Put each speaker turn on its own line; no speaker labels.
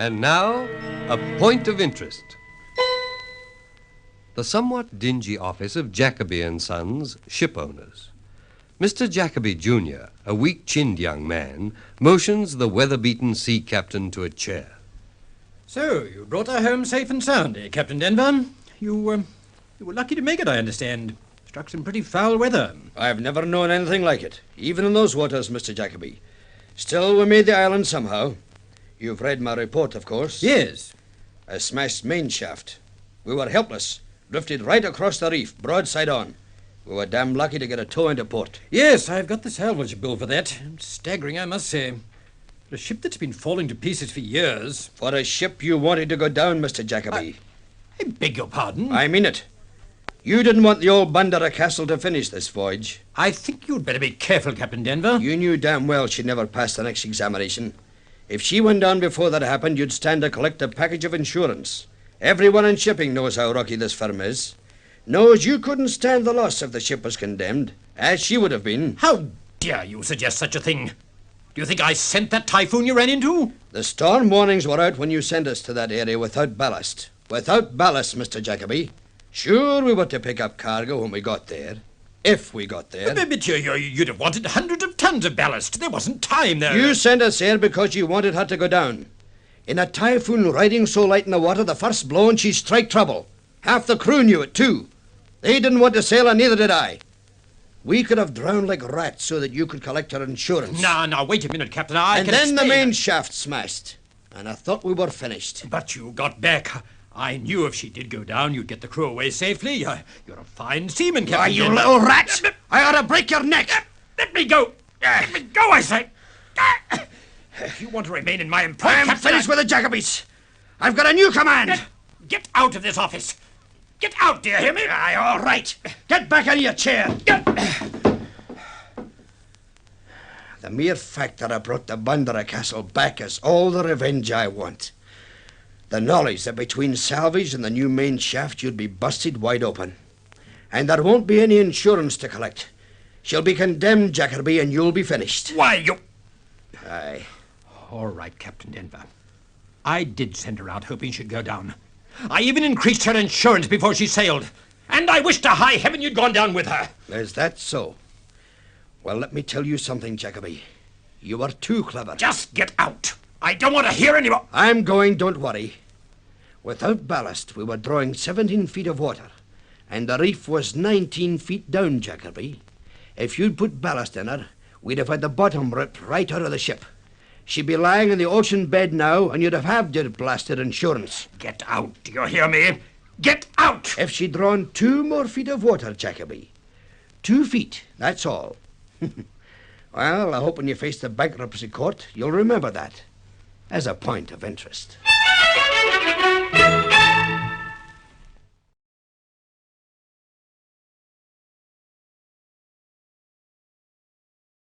And now, a point of interest. The somewhat dingy office of Jacoby & Sons, ship owners. Mr. Jacoby, Jr., a weak-chinned young man, motions the weather-beaten sea captain to a chair.
So, you brought her home safe and sound, eh, Captain Denver? You were lucky to make it, I understand. Struck some pretty foul weather.
I've never known anything like it, even in those waters, Mr. Jacoby. Still, we made the island somehow. You've read my report, of course.
Yes.
A smashed main shaft. We were helpless, drifted right across the reef, broadside on. We were damn lucky to get a tow into port.
Yes, I've got the salvage bill for that. Staggering, I must say. For a ship that's been falling to pieces for years.
For a ship you wanted to go down, Mr. Jacoby.
I beg your pardon?
I mean it. You didn't want the old Bandera Castle to finish this voyage.
I think you'd better be careful, Captain Denver.
You knew damn well she'd never pass the next examination. If she went down before that happened, you'd stand to collect a package of insurance. Everyone in shipping knows how rocky this firm is. Knows you couldn't stand the loss if the ship was condemned, as she would have been.
How dare you suggest such a thing? Do you think I sent that typhoon you ran into?
The storm warnings were out when you sent us to that area without ballast. Without ballast, Mr. Jacoby. Sure, we were to pick up cargo when we got there. If we got there.
But you'd have wanted hundreds of tons of ballast. There wasn't time there.
You sent us here because you wanted her to go down. In a typhoon riding so light in the water, the first blow and she'd strike trouble. Half the crew knew it, too. They didn't want to sail, and neither did I. We could have drowned like rats so that you could collect our insurance.
Now, wait a minute, Captain.
And then the main shaft smashed, and I thought we were finished.
But you got back. I knew if she did go down, you'd get the crew away safely. You're a fine seaman, Captain.
Why, you little rat! I ought to break your neck!
Let me go! Let me go, I say! If you want to remain in my employ,
I'm finished with the Jacobys. I've got a new command.
Get out of this office. Get out, do you hear me?
Aye, all right. Get back in your chair. The mere fact that I brought the Bandera Castle back is all the revenge I want. The knowledge that between salvage and the new main shaft you'd be busted wide open. And there won't be any insurance to collect. She'll be condemned, Jacoby, and you'll be finished.
Why, you...
Aye.
All right, Captain Denver. I did send her out hoping she'd go down. I even increased her insurance before she sailed. And I wish to high heaven you'd gone down with her.
Is that so? Well, let me tell you something, Jacoby. You are too clever.
Just get out. I don't want to hear any more.
I'm going, don't worry. Without ballast, we were drawing 17 feet of water, and the reef was 19 feet down, Jacoby. If you'd put ballast in her, we'd have had the bottom ripped right out of the ship. She'd be lying in the ocean bed now, and you'd have had your blasted insurance.
Get out, do you hear me? Get out!
If she'd drawn 2 more feet of water, Jacoby. 2 feet, that's all. Well, I hope when you face the bankruptcy court, you'll remember that as a point of interest.